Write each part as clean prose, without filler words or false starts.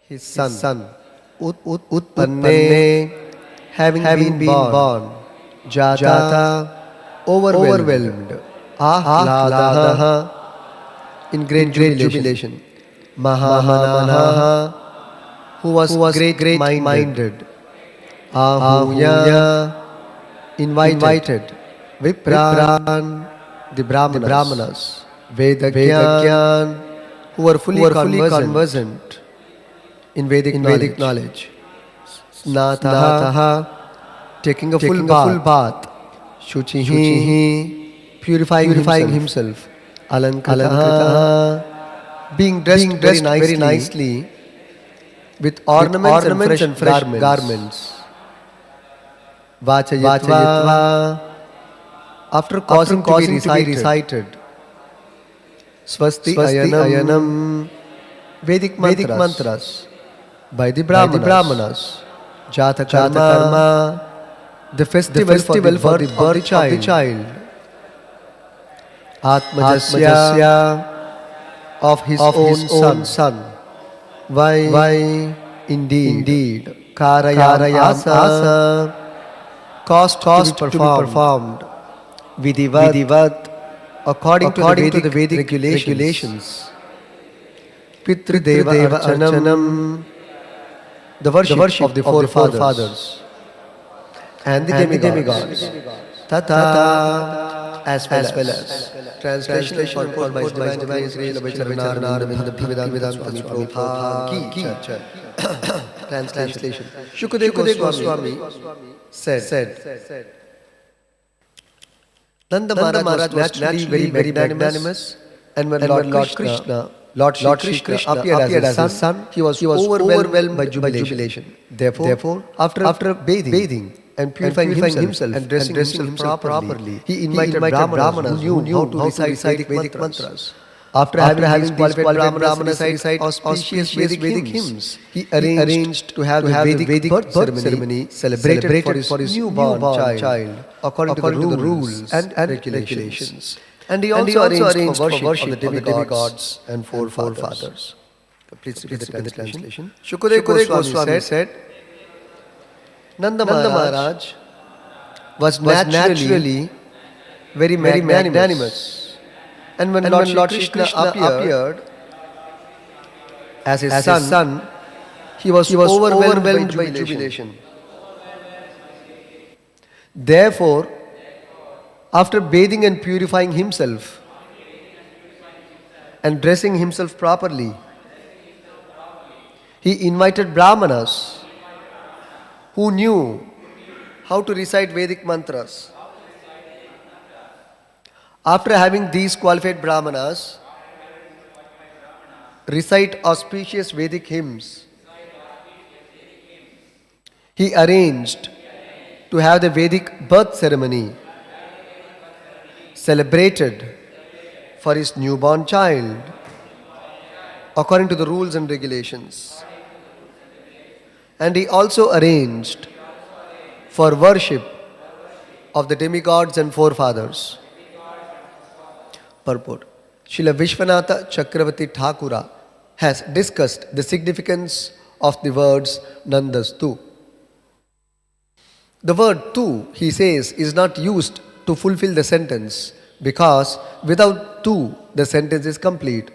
his son Utpanne, having been born, Jata, overwhelmed, Ahladaha, in great jubilation, Mahamanaha, who was great-minded, Ahuya, invited, Vipran, the Brahmanas, Vedagyan, who were fully conversant in Vedic knowledge, Snataha, taking a full bath, Shuchihi, purifying himself, Alankritaha, being dressed very nicely with ornaments and fresh garments. Vachayatva, after causing to be recited, Swasti Ayanam, Vedic mantras by the Brahmanas, Jata Karma, the festival for the birth of the child, Atmajasya, of his own son. Why? Indeed. Karayasa, caused to be performed. Vidivat, according to the Vedic regulations. Pitrideva Archanam, the worship of the forefathers. And the demigods. Tata, as well as. Translation followed by Divine Grace, Translation. Shukadeva Goswami said, Nanda Maharaj was naturally very magnanimous, and when Lord Krishna appeared as his son, he was overwhelmed by jubilation. Therefore, after bathing and purifying himself and dressing himself properly, he invited Brahmanas who knew how to recite Vedic mantras. After having qualified Brahmanas recite auspicious Vedic hymns, he arranged to have the Vedic birth ceremony celebrated for his newborn child according to the rules and regulations. And he also arranged for worship of the demigods and forefathers. Please repeat the translation. Shukadeva Goswami said, Nanda Maharaj was naturally very magnanimous. And when Lord Krishna appeared as his son, he was overwhelmed by jubilation. Therefore, after bathing and purifying himself and dressing himself properly, he invited Brahmanas who knew how to recite Vedic mantras. After having these qualified Brahmanas recite auspicious Vedic hymns, he arranged to have the Vedic birth ceremony celebrated for his newborn child according to the rules and regulations. And he also arranged for worship of the demigods and forefathers. Purport. Srila Vishwanatha Chakravarti Thakura has discussed the significance of the words Nandas tu. The word tu, he says, is not used to fulfill the sentence because without tu, the sentence is complete.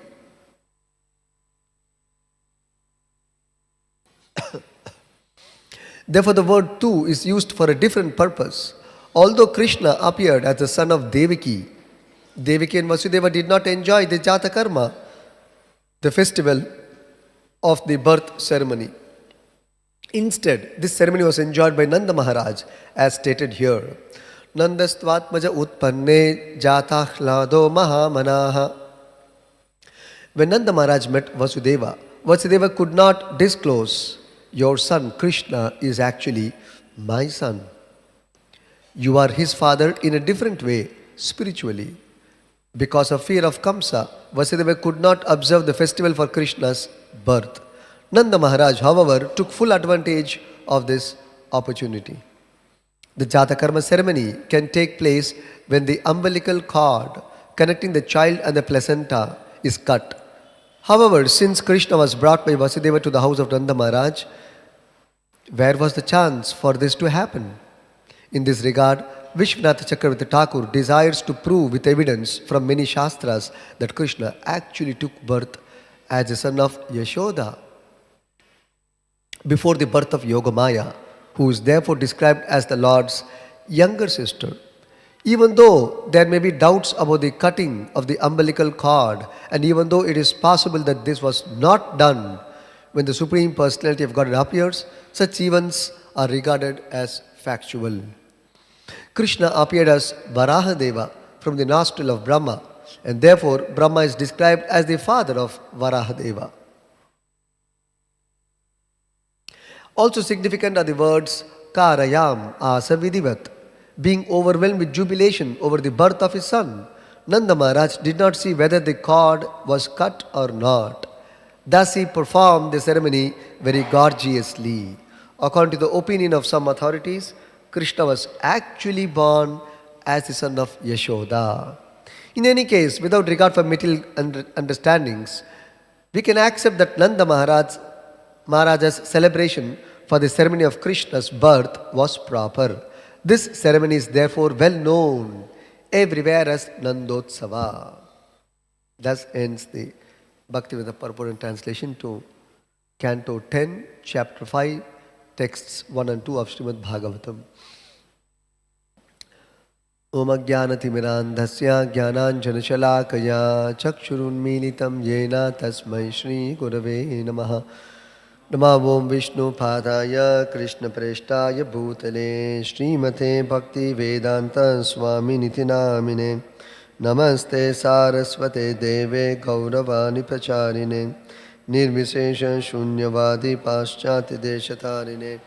Therefore, the word tu is used for a different purpose. Although Krishna appeared as the son of Devaki and Vasudeva did not enjoy the Jata Karma, the festival of the birth ceremony. Instead, this ceremony was enjoyed by Nanda Maharaj, as stated here. Nandastvatmaja utpanne jatahlado mahamanaha. When Nanda Maharaj met Vasudeva, Vasudeva could not disclose, your son Krishna is actually my son. You are his father in a different way, spiritually. Because of fear of Kamsa, Vasudeva could not observe the festival for Krishna's birth. Nanda Maharaj, however, took full advantage of this opportunity. The Jata Karma ceremony can take place when the umbilical cord connecting the child and the placenta is cut. However, since Krishna was brought by Vasudeva to the house of Nanda Maharaj, where was the chance for this to happen? In this regard, Vishwanath Chakravarti Thakur desires to prove with evidence from many Shastras that Krishna actually took birth as the son of Yashoda before the birth of Yogamaya, who is therefore described as the Lord's younger sister. Even though there may be doubts about the cutting of the umbilical cord, and even though it is possible that this was not done when the Supreme Personality of Godhead appears, such events are regarded as factual. Krishna appeared as Varahadeva from the nostril of Brahma, and therefore Brahma is described as the father of Varahadeva. Also significant are the words Karayam Asa Vidivat, being overwhelmed with jubilation over the birth of his son. Nanda Maharaj did not see whether the cord was cut or not. Thus he performed the ceremony very gorgeously. According to the opinion of some authorities, Krishna was actually born as the son of Yashoda. In any case, without regard for material understandings, we can accept that Nanda Maharaj's celebration for the ceremony of Krishna's birth was proper. This ceremony is therefore well known everywhere as Nandotsava. Thus ends the Bhaktivedanta Purport and Translation to Canto 10, Chapter 5, texts 1 and 2 of Srimad Bhagavatam. Om Ajnanatimirandhasya Jnananjanashalakaya Chakshurunmilitam Yena Tasmai Shri Gurave Namaha. Namo Vishnu Padaya Krishna Preshtaya Bhutale Srimate Bhakti Vedanta Swami Niti Namine Namaste Saraswate Deve Gauravani Pracharine Nirvisesha Shunyavadi Paschati Deshatarine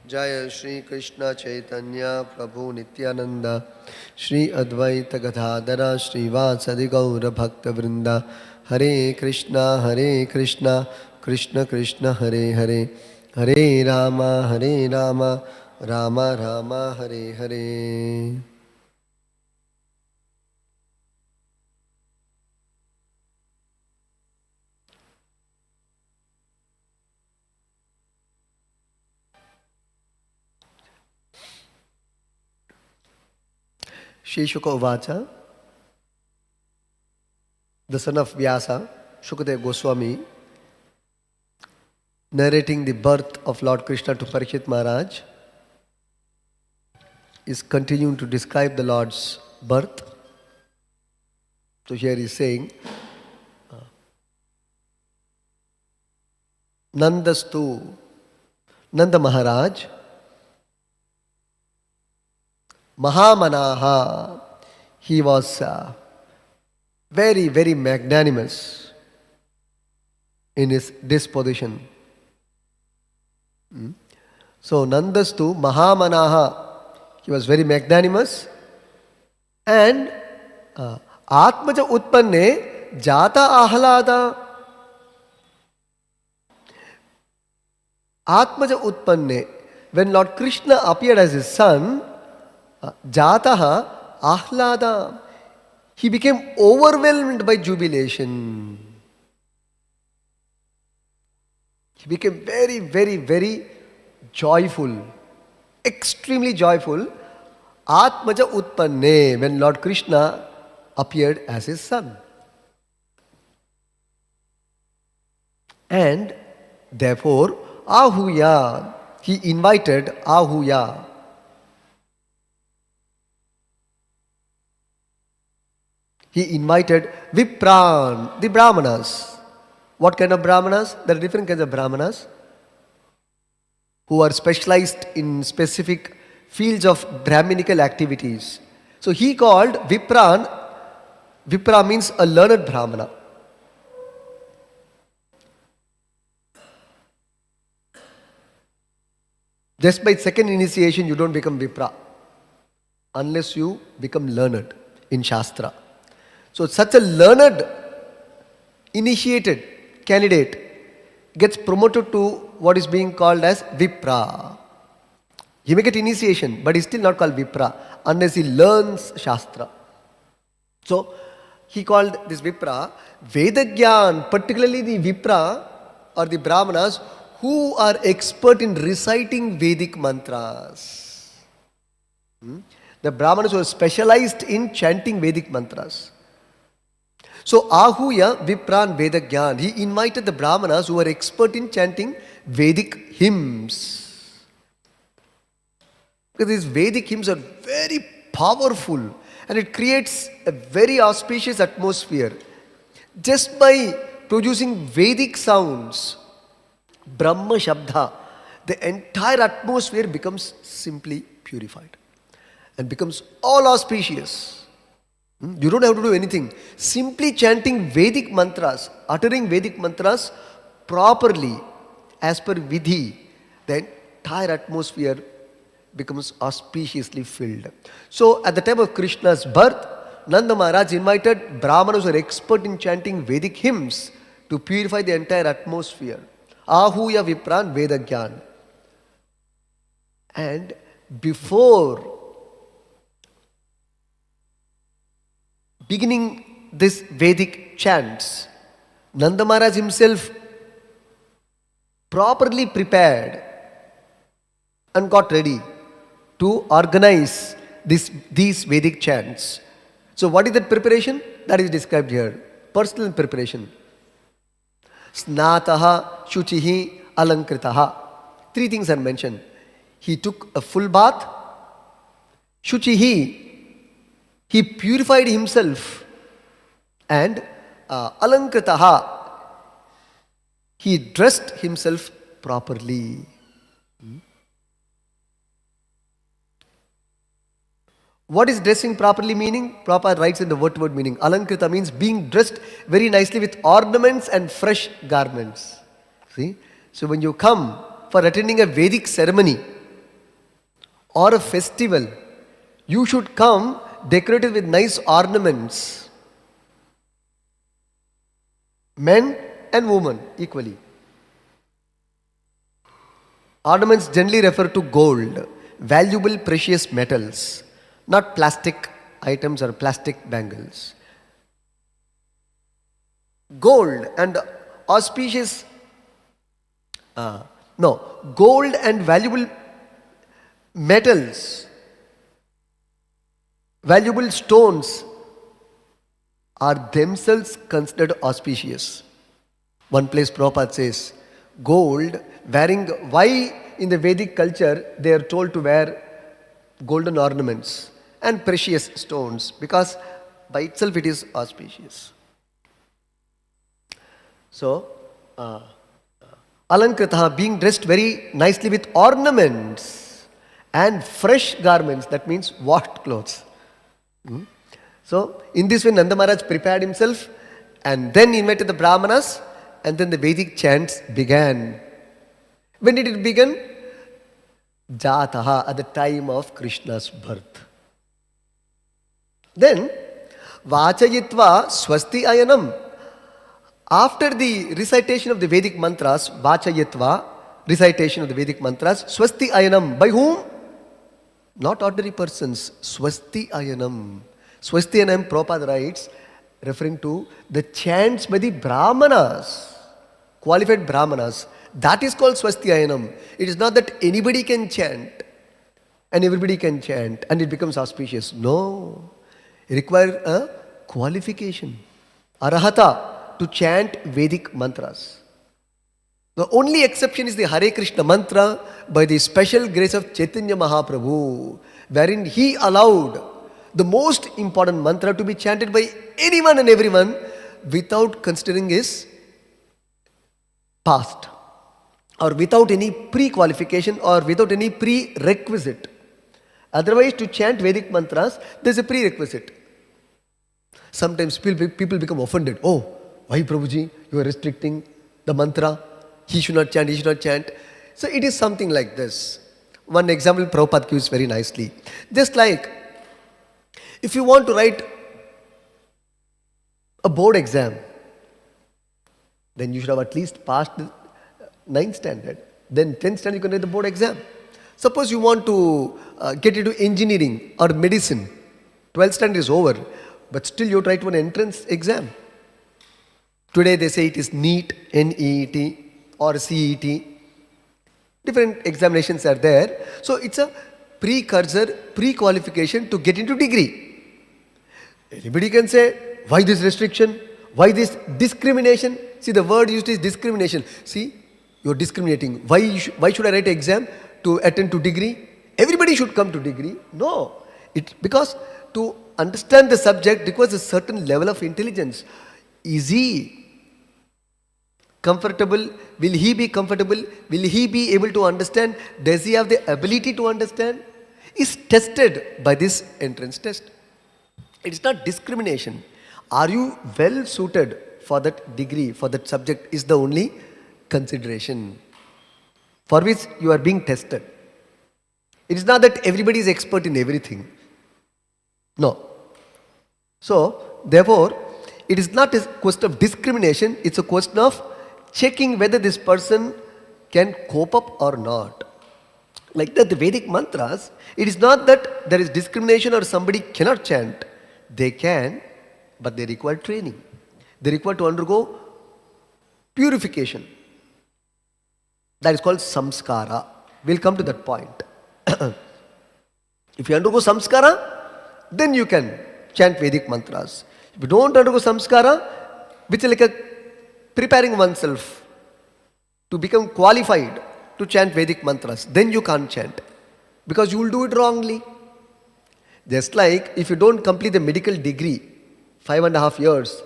Jaya Shri Krishna Chaitanya Prabhu Nityananda Shri Advaita Gadadara Shri Vatsadi Gaura Bhakta Vrinda Hare Krishna Krishna Krishna Hare Hare Hare Rama Rama Rama Hare Hare. Shri Shuka Uvacha, the son of Vyasa, Shukadeva Goswami, narrating the birth of Lord Krishna to Parikshit Maharaj, is continuing to describe the Lord's birth. So here he is saying, Nandastu, Nanda Maharaj, Mahamanaha, he was very, very magnanimous in his disposition. So Nandastu Mahamanaha, he was very magnanimous, and Atmaja Utpanne Jata Ahlada. Atmaja Utpanne, when Lord Krishna appeared as his son, Jataha Ahlada, he became overwhelmed by jubilation. He became very, very, very joyful, extremely joyful. Atmaja Utpanne, when Lord Krishna appeared as his son. And therefore, Ahuya, he invited Ahuya. He invited Vipran, the Brahmanas. What kind of Brahmanas? There are different kinds of Brahmanas who are specialized in specific fields of Brahminical activities. So he called Vipran, Vipra means a learned Brahmana. Just by second initiation, you don't become Vipra unless you become learned in Shastra. So such a learned, initiated candidate gets promoted to what is being called as Vipra. He may get initiation, but he's still not called Vipra unless he learns Shastra. So he called this Vipra Vedagyan, particularly the Vipra or the Brahmanas who are expert in reciting Vedic mantras. The Brahmanas were specialized in chanting Vedic mantras. So Ahuya Vipran Vedagyan, he invited the Brahmanas who were expert in chanting Vedic hymns. Because these Vedic hymns are very powerful and it creates a very auspicious atmosphere. Just by producing Vedic sounds, Brahma Shabda, the entire atmosphere becomes simply purified and becomes all auspicious. You don't have to do anything. Simply chanting Vedic mantras, uttering Vedic mantras properly, as per Vidhi, the entire atmosphere becomes auspiciously filled. So, at the time of Krishna's birth, Nanda Maharaj invited Brahmanas who are expert in chanting Vedic hymns to purify the entire atmosphere. Ahuya Vipran Vedagyan. And before beginning this Vedic chants, Nanda Maharaj himself properly prepared and got ready to organize these Vedic chants. So what is that preparation? That is described here. Personal preparation. Snataha, Shuchihi, Alankritaha. Three things are mentioned. He took a full bath. Shuchihi, he purified himself. And Alankritaha, he dressed himself properly. What is dressing properly meaning? Prabhupada writes in the word meaning. Alankrita means being dressed very nicely with ornaments and fresh garments. See? So when you come for attending a Vedic ceremony or a festival, you should come decorated with nice ornaments. Men and women equally. Ornaments generally refer to gold, valuable precious metals, not plastic items or plastic bangles. Gold and auspicious, gold and valuable metals, valuable stones are themselves considered auspicious. One place Prabhupada says, gold, why in the Vedic culture they are told to wear golden ornaments and precious stones? Because by itself it is auspicious. So, Alankritaha, being dressed very nicely with ornaments and fresh garments, that means washed clothes. So, in this way Nanda Maharaj prepared himself and then invited the Brahmanas and then the Vedic chants began. When did it begin? Jataha, at the time of Krishna's birth. Then, Vachayitva Swasti Ayanam. After the recitation of the Vedic mantras, Vachayitva, recitation of the Vedic mantras, Swasti Ayanam. By whom? Not ordinary persons. Swasti Ayanam. Swasti Ayanam, Prabhupada writes, referring to the chants by the Brahmanas, qualified Brahmanas. That is called Swasti Ayanam. It is not that anybody can chant and everybody can chant and it becomes auspicious. No. It requires a qualification. Arahata, to chant Vedic mantras. The only exception is the Hare Krishna mantra by the special grace of Chaitanya Mahaprabhu, wherein he allowed the most important mantra to be chanted by anyone and everyone without considering his past, or without any pre-qualification or without any prerequisite. Otherwise, to chant Vedic mantras, there is a prerequisite. Sometimes people become offended. Oh, why Prabhuji, you are restricting the mantra? He should not chant, he should not chant. So it is something like this. One example Prabhupada gives very nicely. Just like, if you want to write a board exam, then you should have at least passed the 9th standard. Then 10th standard you can write the board exam. Suppose you want to get into engineering or medicine, 12th standard is over. but still you try to an entrance exam. Today they say it is NEET, N-E-E-T or CET. Different examinations are there. So it's a precursor, pre-qualification to get into degree. Anybody can say, why this restriction? Why this discrimination? See, the word used is discrimination. See, you're discriminating. Why should I write an exam to attend to degree? Everybody should come to degree. No. Because to understand the subject requires a certain level of intelligence. Is he comfortable? Will he be comfortable? Will he be able to understand? Does he have the ability to understand? Is tested by this entrance test. It is not discrimination. Are you well suited for that degree, for that subject is the only consideration for which you are being tested. It is not that everybody is expert in everything. No. So, therefore, it is not a question of discrimination, it's a question of checking whether this person can cope up or not. Like that, the Vedic mantras, it is not that there is discrimination or somebody cannot chant. They can, but they require training. They require to undergo purification. That is called Samskara. We'll come to that point. If you undergo Samskara, then you can chant Vedic mantras. If you don't undergo Samskara, which is like a preparing oneself to become qualified to chant Vedic mantras, then you can't chant. Because you will do it wrongly. Just like if you don't complete the medical degree, 5.5 years,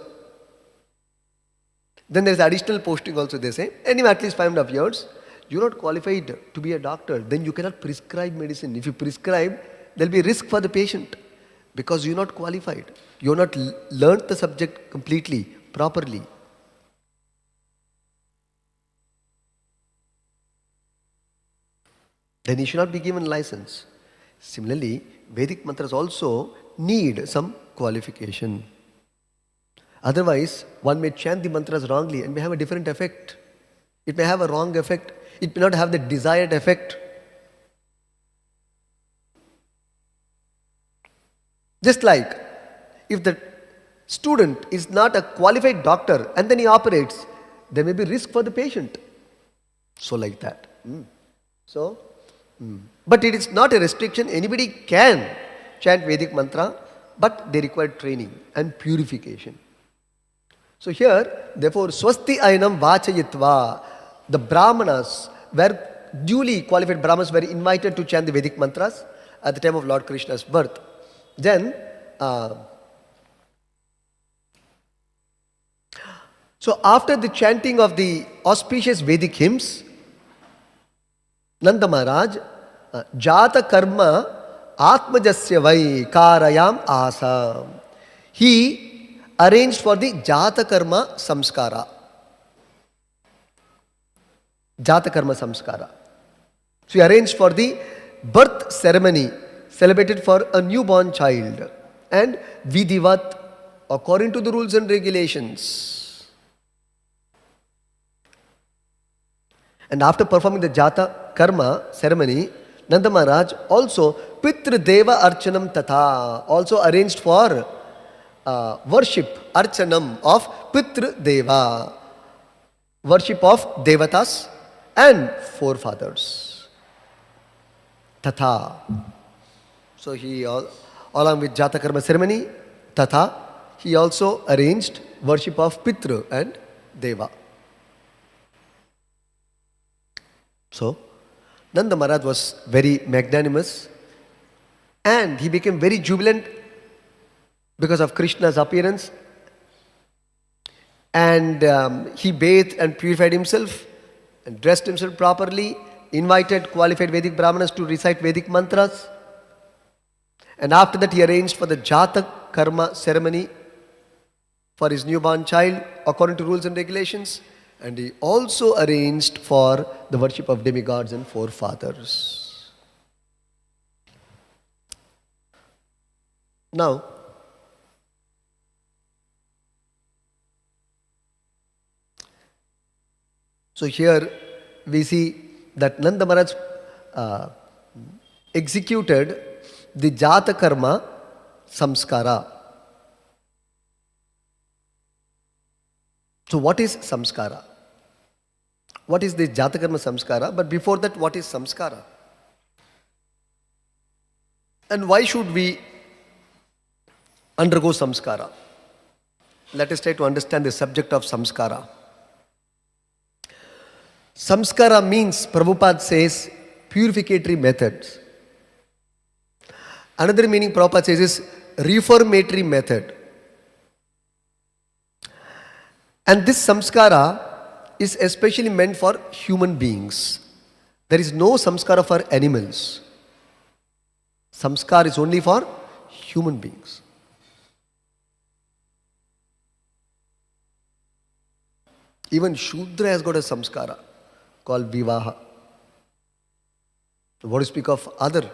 then there is additional posting also they say. Anyway, at least 5.5 years, you are not qualified to be a doctor. Then you cannot prescribe medicine. If you prescribe, there will be risk for the patient. Because you are not qualified. You have not learnt the subject completely, properly. Then you should not be given license. Similarly, Vedic mantras also need some qualification. Otherwise, one may chant the mantras wrongly and may have a different effect. It may have a wrong effect. It may not have the desired effect. Just like if the student is not a qualified doctor and then he operates, there may be risk for the patient. So like that. But it is not a restriction. Anybody can chant Vedic mantra, but they require training and purification. So here, therefore, Swasti Ainam Vachayitva, the Brahmanas were duly qualified Brahmanas were invited to chant the Vedic mantras at the time of Lord Krishna's birth. Then, so after the chanting of the auspicious Vedic hymns, Nanda Maharaj, Jata Karma Atmajasya Vai Karayam Asa. He arranged for the Jata Karma Samskara. Jata Karma Samskara. So he arranged for the birth ceremony celebrated for a newborn child and Vidivat according to the rules and regulations. And after performing the Jata Karma ceremony, Nanda Maharaj also Pitra Deva Archanam Tatha also arranged for worship, Archanam of Pitra Deva, worship of Devatas and forefathers. Tatha. So he, along with Jata Karma ceremony, Tatha, he also arranged worship of Pitra and Deva. So, Nanda Maharaj was very magnanimous and he became very jubilant because of Krishna's appearance, and he bathed and purified himself and dressed himself properly, invited qualified Vedic Brahmanas to recite Vedic mantras, and after that he arranged for the Jata Karma ceremony for his newborn child according to rules and regulations. And he also arranged for the worship of demigods and forefathers. Now, so here we see that Nanda Maharaj executed the Jata Karma Samskara. So what is samskara? What is this jatakarma samskara? But before that, what is samskara? And why should we undergo samskara? Let us try to understand the subject of samskara. Samskara means, Prabhupada says, purificatory methods. Another meaning Prabhupada says is reformatory method. And this samskara is especially meant for human beings. There is no samskara for animals. Samskara is only for human beings. Even Shudra has got a samskara called Vivaha. What to speak of other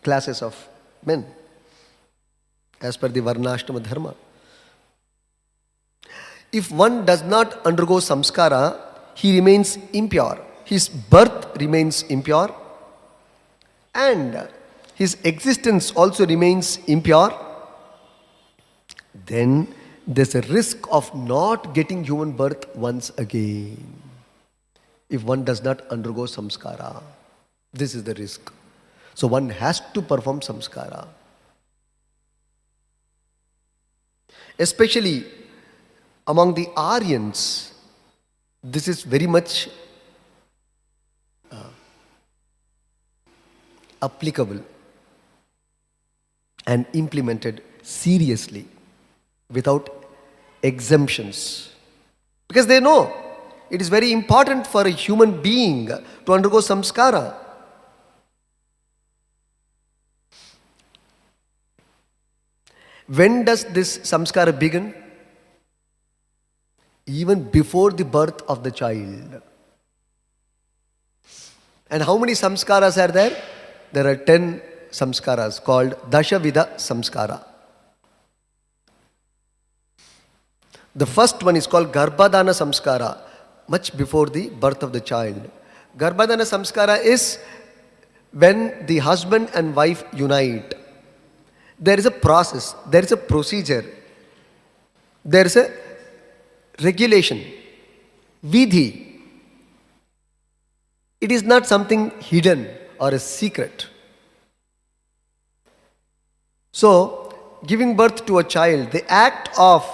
classes of men as per the Varnashrama Dharma. If one does not undergo samskara, he remains impure. His birth remains impure and his existence also remains impure. Then there's a risk of not getting human birth once again. If one does not undergo samskara, this is the risk. So one has to perform samskara. Especially among the Aryans, this is very much applicable and implemented seriously without exemptions. Because they know it is very important for a human being to undergo samskara. When does this samskara begin? Even before the birth of the child. And how many samskaras are there? There are 10 samskaras called Dashavida samskara. The first one is called Garbhadana samskara, much before the birth of the child. Garbhadana samskara is when the husband and wife unite. There is a process, there is a procedure, there is a regulation, vidhi. It is not something hidden or a secret. So, giving birth to a child, the act of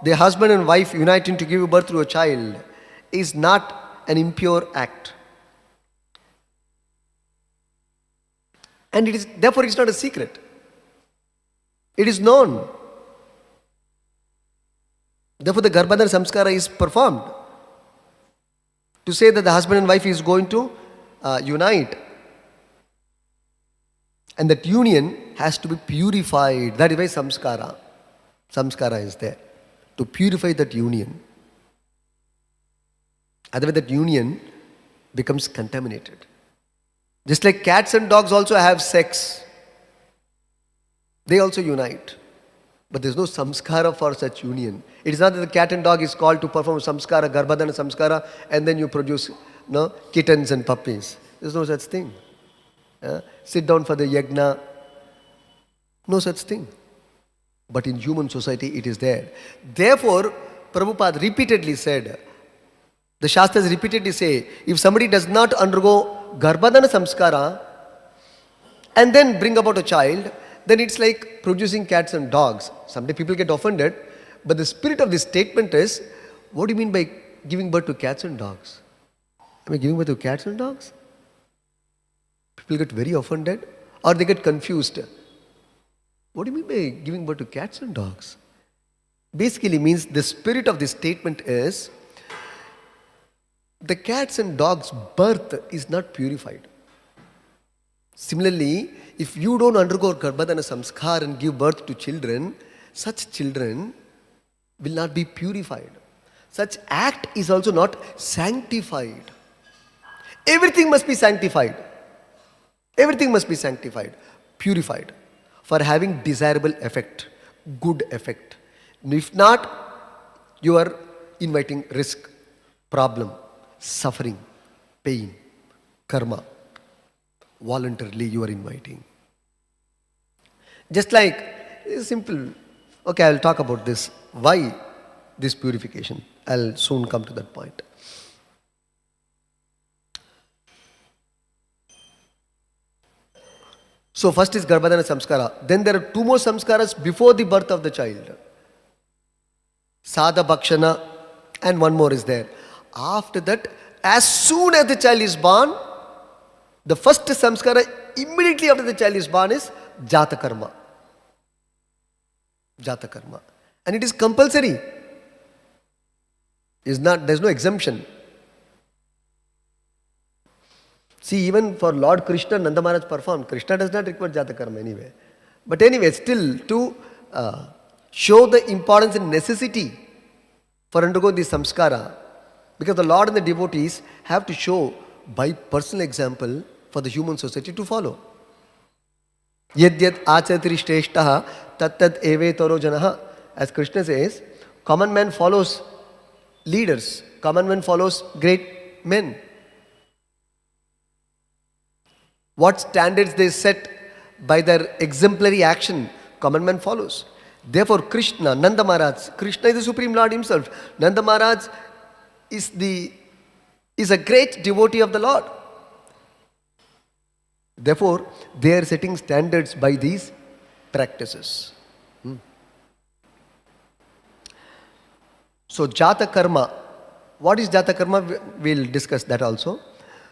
the husband and wife uniting to give birth to a child is not an impure act. And it is, therefore it is not a secret. It is known. Therefore the Garbhadana samskara is performed to say that the husband and wife is going to unite. And that union has to be purified. That is why samskara. Samskara is there. To purify that union. Otherwise that union becomes contaminated. Just like cats and dogs also have sex. They also unite. But there is no samskara for such union. It is not that the cat and dog is called to perform samskara, Garbhadana samskara, and then you produce kittens and puppies. There is no such thing. Sit down for the yajna. No such thing. But in human society it is there. Therefore, Prabhupada repeatedly said, the Shastras repeatedly say, if somebody does not undergo Garbhadana samskara and then bring about a child, then it's like producing cats and dogs. Someday people get offended, but the spirit of this statement is, what do you mean by giving birth to cats and dogs? Am I giving birth to cats and dogs? People get very offended or they get confused. What do you mean by giving birth to cats and dogs? Basically means the spirit of this statement is, the cats and dogs' birth is not purified. Similarly, if you don't undergo Garbhadana samskar and give birth to children, such children will not be purified. Such act is also not sanctified. Everything must be sanctified. Everything must be sanctified, purified, for having desirable effect, good effect. If not, you are inviting risk, problem, suffering, pain, karma. Voluntarily you are inviting. Just like, it's simple. Okay, I will talk about this. Why this purification. I'll soon come to that point. So first is Garbhadana Samskara. Then there are two more Samskaras before the birth of the child. Sadha Bhakshana and one more is there. After that, as soon as the child is born, the first Samskara immediately after the child is born is Jata Karma. Jata Karma. And it is compulsory. There's no exemption. See, even for Lord Krishna, Nanda Maharaj performed. Krishna does not require Jata Karma anyway. But anyway, still to show the importance and necessity for undergoing this samskara, because the Lord and the devotees have to show by personal example for the human society to follow. Yad yad achatri shreshtaha tat tad evetaro janaha. As Krishna says, common man follows leaders. Common man follows great men. What standards they set by their exemplary action, common man follows. Therefore, Krishna, Nanda Maharaj, Krishna is the Supreme Lord himself. Nanda Maharaj is a great devotee of the Lord. Therefore, they are setting standards by these practices. So, Jata Karma. What is Jata Karma? We'll discuss that also.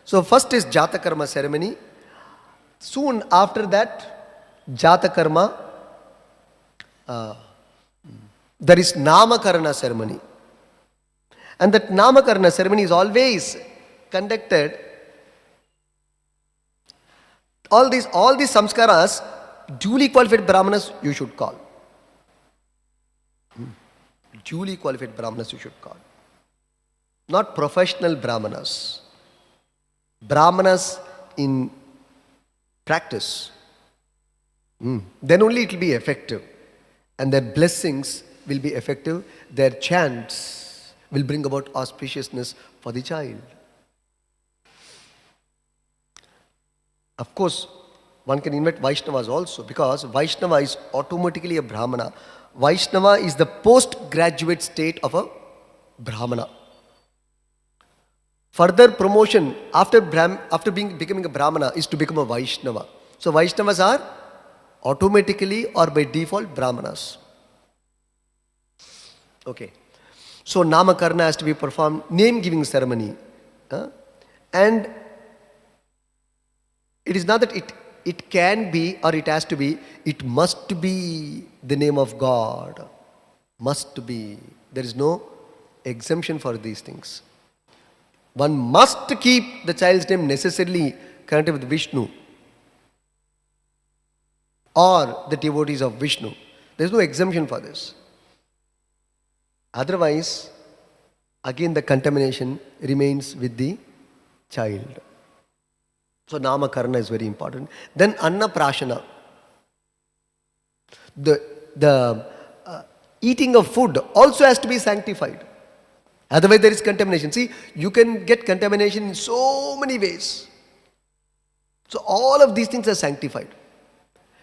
So, first is Jata Karma ceremony. Soon after that, Jata Karma, there is Namakarana ceremony. And that Namakarana ceremony is always conducted. All these samskaras, duly qualified brahmanas you should call. Duly qualified brahmanas you should call. Not professional brahmanas. Brahmanas in practice. Then only it will be effective. And their blessings will be effective. Their chants will bring about auspiciousness for the child. Of course, one can invite Vaishnavas also, because Vaishnava is automatically a Brahmana. Vaishnava is the postgraduate state of a Brahmana. Further promotion after becoming a Brahmana is to become a Vaishnava. So Vaishnavas are automatically or by default Brahmanas. Okay. So Namakarna has to be performed, name giving ceremony. And it is not that it can be or it has to be, it must be the name of God. Must be. There is no exemption for these things. One must keep the child's name necessarily connected with Vishnu or the devotees of Vishnu. There is no exemption for this. Otherwise, again the contamination remains with the child. So Namakarna is very important. Then Annaprashana. The eating of food also has to be sanctified. Otherwise there is contamination. See, you can get contamination in so many ways. So all of these things are sanctified.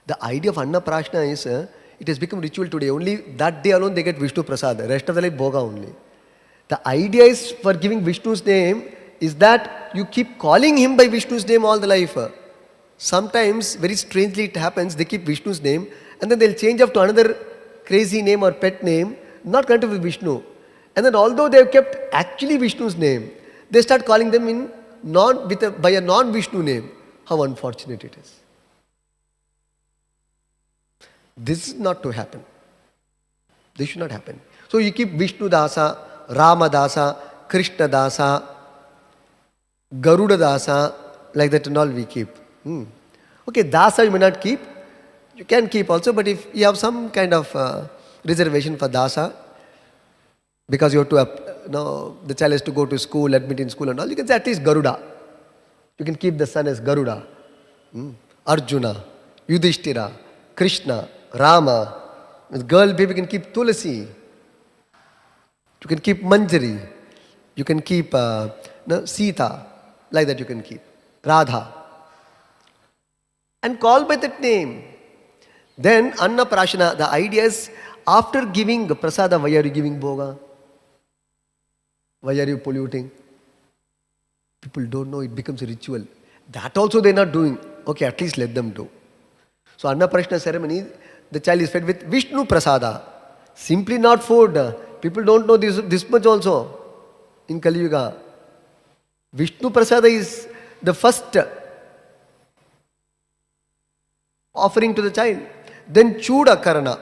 The idea of Annaprashana is, it has become ritual today. Only that day alone they get Vishnu Prasad. The rest of the life, Bhoga only. The idea is for giving Vishnu's name is that you keep calling him by Vishnu's name all the life. Sometimes, very strangely it happens, they keep Vishnu's name and then they'll change up to another crazy name or pet name, not connected with Vishnu. And then although they have kept actually Vishnu's name, they start calling them by a non-Vishnu name. How unfortunate it is. This is not to happen. This should not happen. So you keep Vishnu Dasa, Rama Dasa, Krishna Dasa, Garuda Dasa, like that and all we keep. Okay, Dasa you may not keep. You can keep also, but if you have some kind of reservation for Dasa, because you have to, the child has to go to school, admit in school and all, you can say at least Garuda. You can keep the son as Garuda, Arjuna, Yudhishthira, Krishna, Rama. With girl baby, you can keep Tulasi. You can keep Manjari. You can keep Sita. Like that you can keep. Radha. And call by that name. Then Annaprashana, the idea is after giving prasada, why are you giving bhoga? Why are you polluting? People don't know, it becomes a ritual. That also they're not doing. Okay, at least let them do. So Annaprashna ceremony, the child is fed with Vishnu Prasada. Simply not food. People don't know this much also in Kali Yuga. Vishnu Prasada is the first offering to the child. Then Chuda Karana,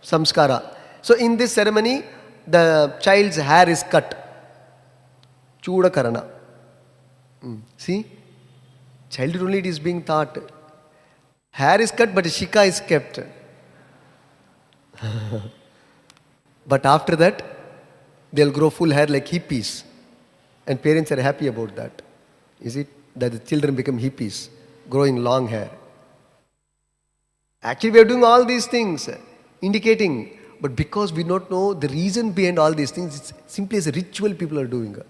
Samskara. So in this ceremony, the child's hair is cut. Chuda Karana. See? Childhood only it is being taught. Hair is cut, but shika is kept. But after that, they'll grow full hair like hippies. And parents are happy about that. Is it that the children become hippies, growing long hair? Actually, we are doing all these things, indicating. But because we don't know the reason behind all these things, it's simply as a ritual people are doing.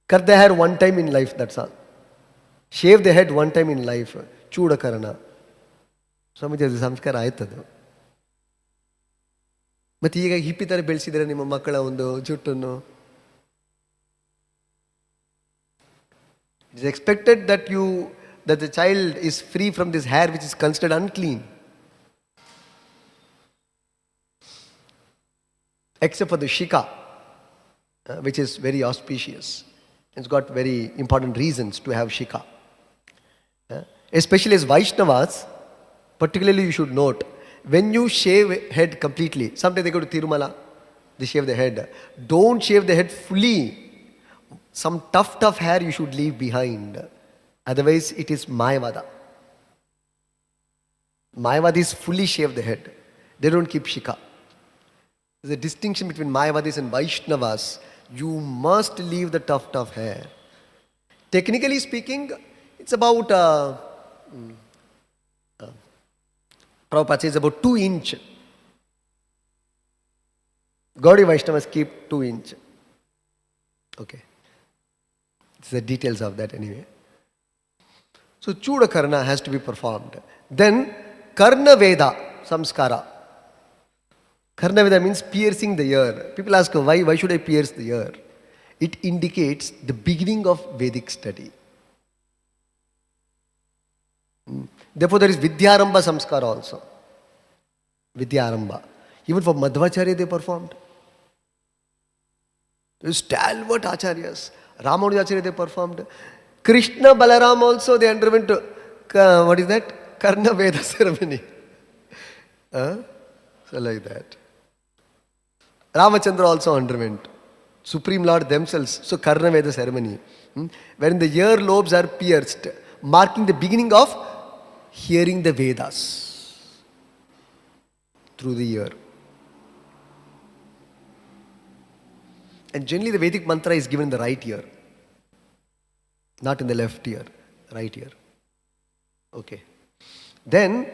Cut the hair one time in life, that's all. Shave the head one time in life. Chuda Karana. Swamiji, ಅದು ಸಂಸ್ಕಾರ ಆಯ್ತದು. ಮತ್ತು ಈಗ hippie ಥರ ಬೆಳೆಸಿದರೆ ನಿಮ್ಮ ಮಕ್ಕಳ ಒಂದು ಜುಟ್ಟನ್ನು. It is expected that the child is free from this hair which is considered unclean. Except for the shika, which is very auspicious. It's got very important reasons to have shika. Especially as Vaishnavas, particularly you should note, when you shave head completely, sometimes they go to Tirumala, they shave the head. Don't shave the head fully. Some tough hair you should leave behind. Otherwise it is Mayavada. Mayavadis fully shave the head. They don't keep shika. There's a distinction between Mayavadis and Vaishnavas. You must leave the tough hair. Technically speaking, it's about, Prabhupada says about 2 inch. Gaudiya Vaishnavas keep 2 inch. Okay. It's the details of that anyway. So Chuda Karna has to be performed. Then Karna Veda Samskara. Karna Veda means piercing the ear. People ask, why should I pierce the ear? It indicates the beginning of Vedic study. Therefore there is Vidyarambha Samskara also. Vidyarambha. Even for Madhvacharya they performed. Stalwart acharyas. Ramanujacharya they performed. Krishna Balaram also they underwent, what is that? Karna Veda ceremony. So like that. Ramachandra also underwent. Supreme Lord themselves. So Karna Veda ceremony. Wherein the ear lobes are pierced, marking the beginning of hearing the Vedas through the ear. And generally the Vedic mantra is given in the right ear. Not in the left ear, right ear. Okay. Then,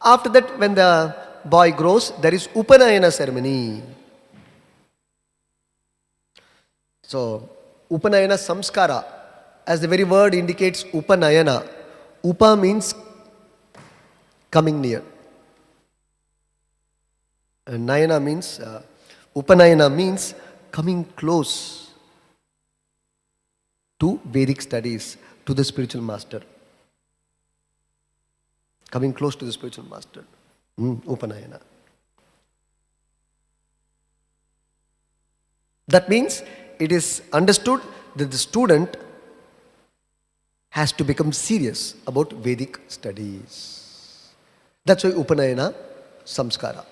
after that, when the boy grows, there is Upanayana ceremony. So, Upanayana Samskara, as the very word indicates Upanayana. Upa means coming near. And Nayana means, Upanayana means coming close to Vedic studies, to the spiritual master. Coming close to the spiritual master. Upanayana. That means it is understood that the student has to become serious about Vedic studies. That's why Upanayana Samskara.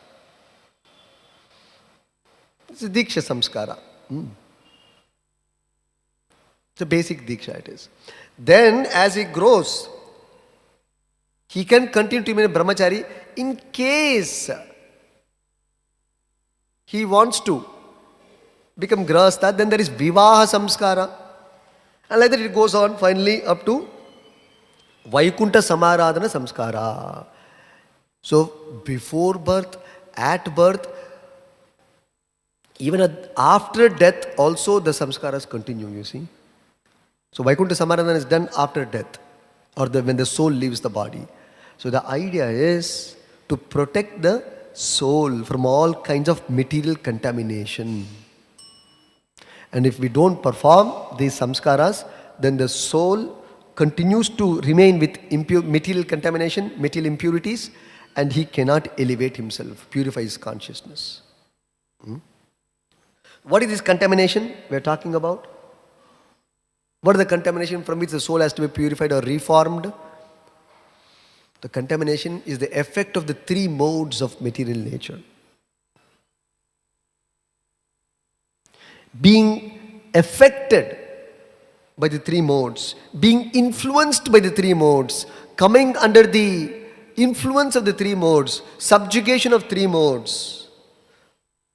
It's a Diksha Samskara. It's a basic Diksha it is. Then as he grows, he can continue to remain a brahmachari in case he wants to become grahastha. Then there is Vivaha Samskara. And like that it goes on finally up to Vaikunta Samaradhana Samskara. So before birth, at birth, even after death also the samskaras continue, you see. So Vaikunta Samaradhana is done after death or when the soul leaves the body. So the idea is to protect the soul from all kinds of material contamination. And if we don't perform these samskaras, then the soul continues to remain with material contamination, material impurities, and he cannot elevate himself, purify his consciousness. What is this contamination we are talking about? What is the contamination from which the soul has to be purified or reformed? The contamination is the effect of the three modes of material nature. Being affected by the three modes, being influenced by the three modes, coming under the influence of the three modes, subjugation of three modes,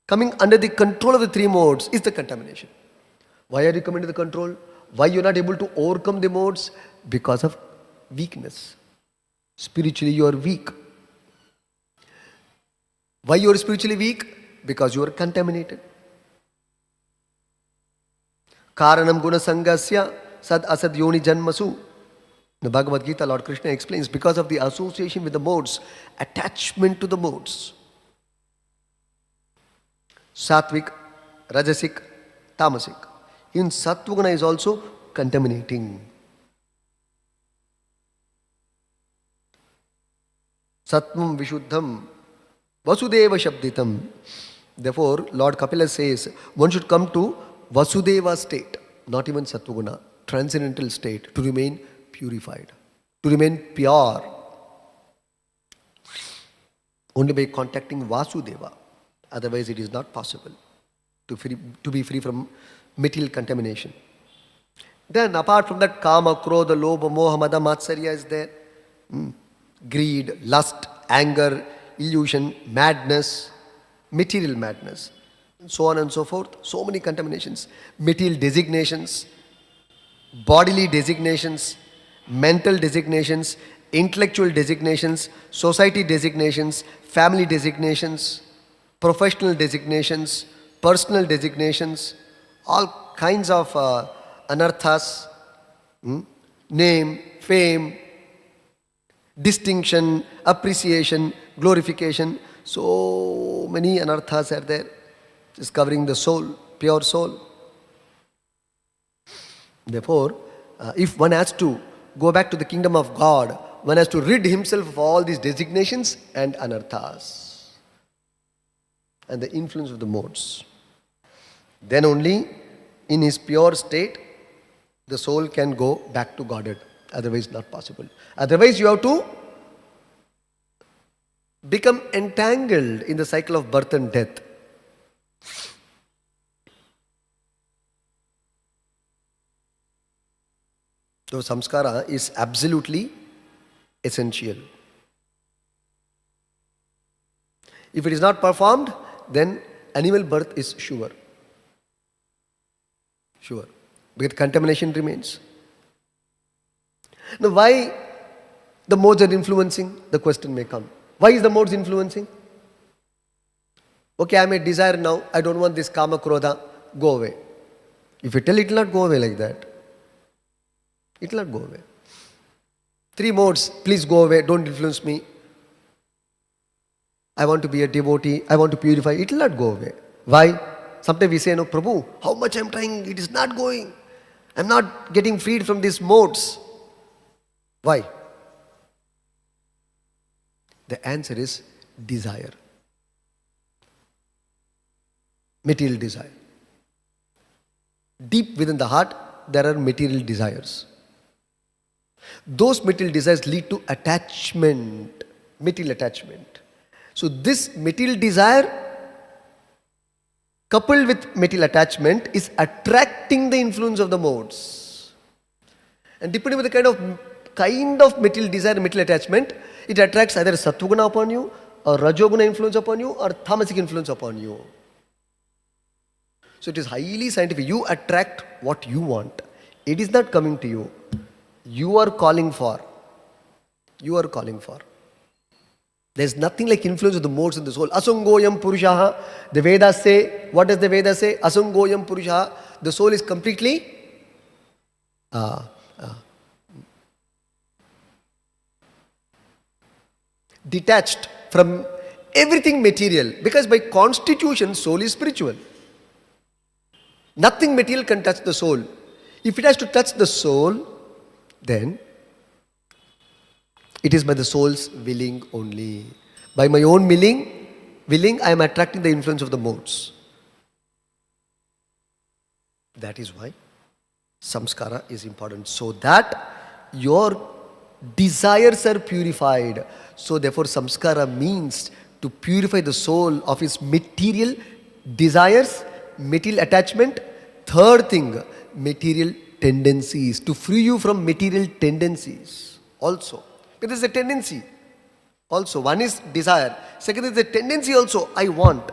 coming under the control of the three modes is the contamination. Why are you coming to the control? Why you are not able to overcome the modes? Because of weakness. Spiritually you are weak. Why you are spiritually weak? Because you are contaminated. Karanam guna sangasya sad asad yoni janmasu. The Bhagavad Gita, Lord Krishna explains, because of the association with the modes, attachment to the modes. Satvik, Rajasic, Tamasic. In Sattvaguna is also contaminating. Sattvam Vishuddham Vasudeva Shabditam. Therefore, Lord Kapila says, one should come to Vasudeva state, not even Sattvaguna, transcendental state, to remain purified, to remain pure. Only by contacting Vasudeva. Otherwise, it is not possible to be free from material contamination. Then, apart from that, Kama, Krodha, Lobha, Moha, Mada, Matsarya is there. Greed, lust, anger, illusion, madness, material madness, and so on and so forth. So many contaminations. Material designations, bodily designations, mental designations, intellectual designations, society designations, family designations, professional designations, personal designations, all kinds of anarthas, name, fame, distinction, appreciation, glorification. So many anarthas are there, just covering the soul, pure soul. Therefore, if one has to go back to the kingdom of God, one has to rid himself of all these designations and anarthas and the influence of the modes. Then only in his pure state, the soul can go back to Godhead. Otherwise, not possible. Otherwise, you have to become entangled in the cycle of birth and death. So, samskara is absolutely essential. If it is not performed, then animal birth is sure. Sure. Because contamination remains. Now, why the modes are influencing? The question may come. Why is the modes influencing? Okay, I may desire now, I don't want this kama krodha, go away. If you tell it will not go away like that. It will not go away. Three modes, please go away, don't influence me. I want to be a devotee, I want to purify, it will not go away. Why? Sometimes we say, no, Prabhu, how much I am trying, it is not going. I am not getting freed from these modes. Why? The answer is desire. Material desire. Deep within the heart, there are material desires. Those material desires lead to attachment, material attachment. So this material desire coupled with material attachment is attracting the influence of the modes. And depending on the kind of material desire, material attachment, it attracts either sattvaguna upon you, or rajoguna influence upon you, or tamasic influence upon you. So it is highly scientific. You attract what you want. It is not coming to you. You are calling for. You are calling for. There is nothing like influence of the modes in the soul. Asangoyam purushaha. The Vedas say, what does the Vedas say? Asangoyam purushaha. The soul is completely detached from everything material. Because by constitution, soul is spiritual. Nothing material can touch the soul. If it has to touch the soul, then it is by the soul's willing only. By my own willing, I am attracting the influence of the modes. That is why samskara is important, so that your desires are purified. So therefore samskara means to purify the soul of its material desires, material attachment. Third thing, material tendencies, to free you from material tendencies also. Because there's a tendency also. One is desire. Second is the tendency also, I want.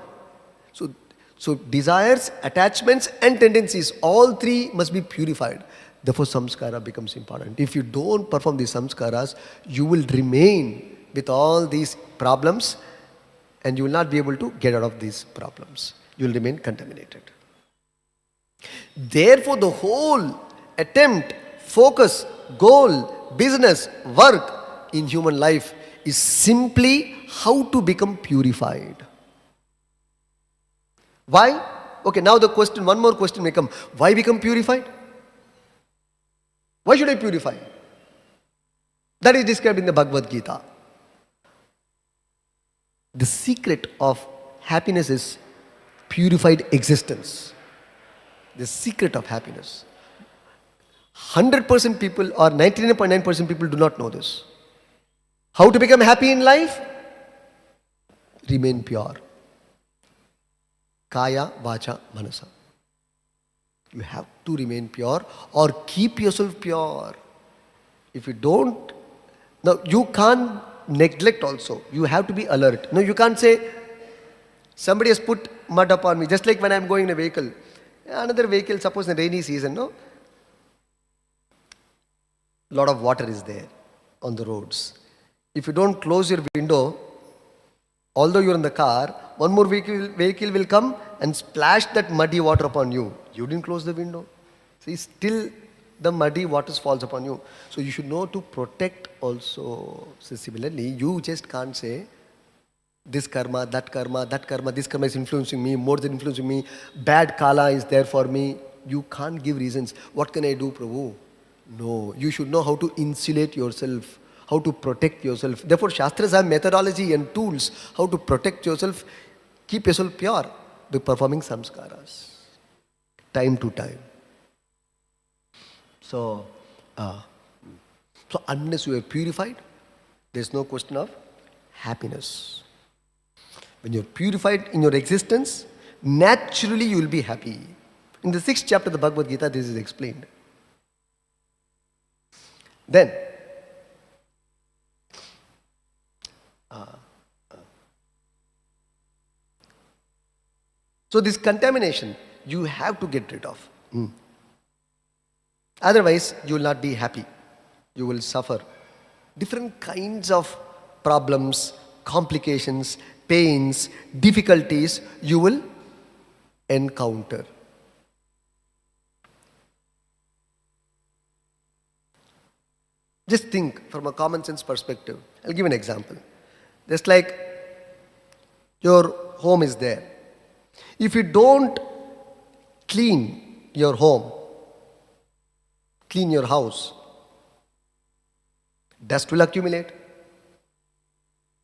So desires, attachments and tendencies, all three must be purified. Therefore samskara becomes important. If you don't perform these samskaras, you will remain with all these problems and you will not be able to get out of these problems. You will remain contaminated. Therefore the whole attempt, focus, goal, business, work in human life is simply how to become purified. Why? Okay, now the question, one more question may come. Why become purified? Why should I purify? That is described in the Bhagavad Gita. The secret of happiness is purified existence. The secret of happiness. 100% people or 99.9% people do not know this. How to become happy in life? Remain pure. Kaya, vacha, manasa. You have to remain pure or keep yourself pure. If you don't, now you can't neglect also. You have to be alert. No, you can't say, somebody has put mud upon me. Just like when I'm going in a vehicle. Another vehicle, suppose in the rainy season, no? Lot of water is there on the roads. If you don't close your window, although you're in the car, one more vehicle will come and splash that muddy water upon you. You didn't close the window. See, still the muddy waters falls upon you. So you should know to protect also. So similarly, you just can't say, this karma, that karma, that karma, this karma is influencing me, more than influencing me, bad kala is there for me. You can't give reasons. What can I do, Prabhu? No, you should know how to insulate yourself, how to protect yourself. Therefore, Shastras have methodology and tools how to protect yourself, keep yourself pure by performing samskaras, time to time. So unless you are purified, there is no question of happiness. When you are purified in your existence, naturally you will be happy. In the 6th chapter of the Bhagavad Gita, this is explained. Then, so this contamination, you have to get rid of. Otherwise, you will not be happy. You will suffer. Different kinds of problems, complications, pains, difficulties you will encounter. Just think from a common sense perspective. I'll give an example. Just like your home is there. If you don't clean your home, clean your house, dust will accumulate.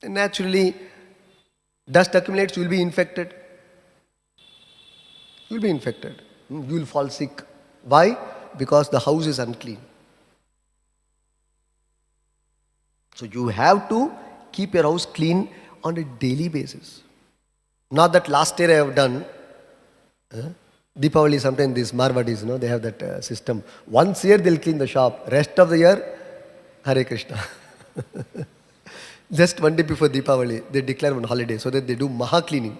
And naturally, dust accumulates, you will be infected. You will be infected. You will fall sick. Why? Because the house is unclean. So you have to keep your house clean on a daily basis. Not that last year I have done. Deepavali, sometimes these Marwadis, they have that system. Once a year they'll clean the shop. Rest of the year, Hare Krishna. Just one day before Deepavali, they declare one holiday so that they do Maha cleaning.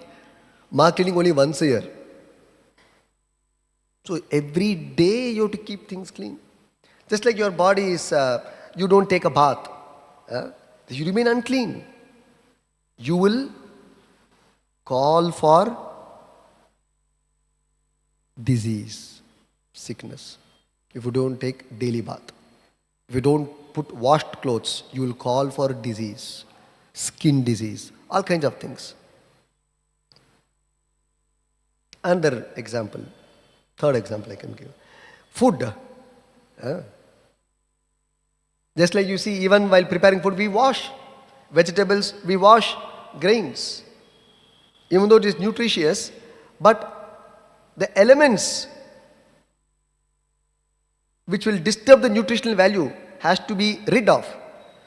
Maha cleaning only once a year. So every day you have to keep things clean. Just like your body is, you don't take a bath. You remain unclean. You will call for disease, sickness. If you don't take daily bath. If you don't put washed clothes, you will call for disease, skin disease, all kinds of things. Another example. Third example I can give. Food. Just like you see, even while preparing food, we wash vegetables, we wash grains. Even though it is nutritious, but the elements which will disturb the nutritional value has to be rid of.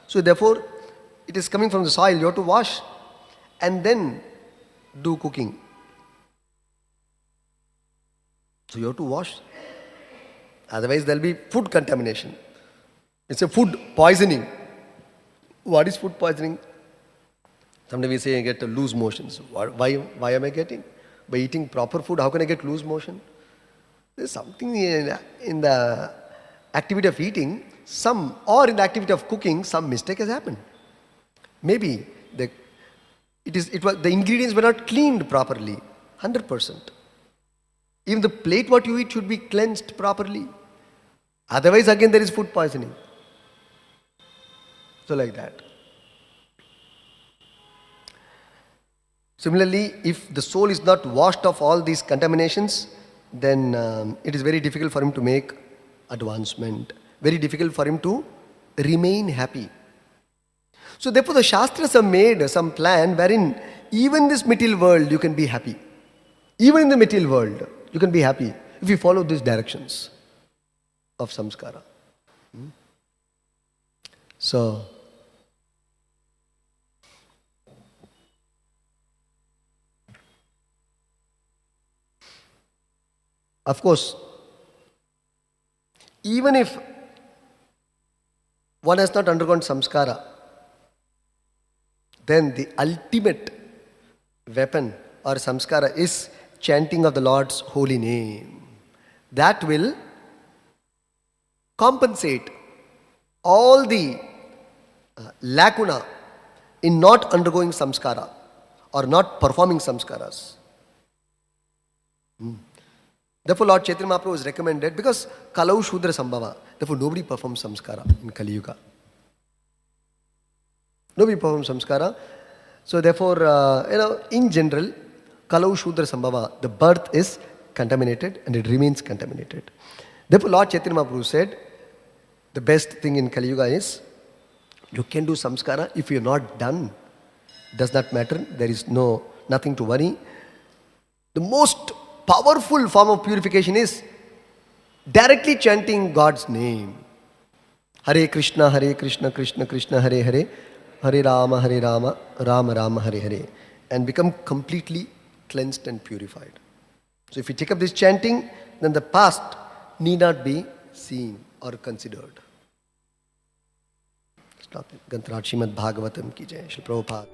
So therefore, it is coming from the soil, you have to wash and then do cooking. So you have to wash. Otherwise there will be food contamination. It's a food poisoning. What is food poisoning? Sometimes we say I get loose motions. Why am I getting? By eating proper food, how can I get loose motion? There's something in the activity of eating, or in the activity of cooking, some mistake has happened. Maybe the ingredients were not cleaned properly, 100%. Even the plate what you eat should be cleansed properly. Otherwise again there is food poisoning. So like that. Similarly, if the soul is not washed of all these contaminations, then it is very difficult for him to make advancement. Very difficult for him to remain happy. So therefore the Shastras have made some plan wherein even in this material world you can be happy. Even in the material world you can be happy if you follow these directions of samskara. So, of course, even if one has not undergone samskara, then the ultimate weapon or samskara is chanting of the Lord's holy name. That will compensate all the lacuna in not undergoing samskara or not performing samskaras. Therefore, Lord Chaitanya Mahaprabhu is recommended because Kalau Shudra Sambhava. Therefore, nobody performs samskara in Kali Yuga. Nobody performs samskara. So, therefore, in general, Kalau Shudra Sambhava, the birth is contaminated and it remains contaminated. Therefore, Lord Chaitanya Mahaprabhu said, the best thing in Kali Yuga is, you can do samskara. If you're not done, does not matter. There is nothing to worry. The most powerful form of purification is directly chanting God's name. Hare Krishna, Krishna Krishna, Hare Hare, Hare Rama, Rama Rama, Hare Hare. And become completely cleansed and purified. So if you take up this chanting, then the past need not be seen or considered. Stop it. Gantrat Srimad Bhagavatam ki jai. Shri Prabhupada.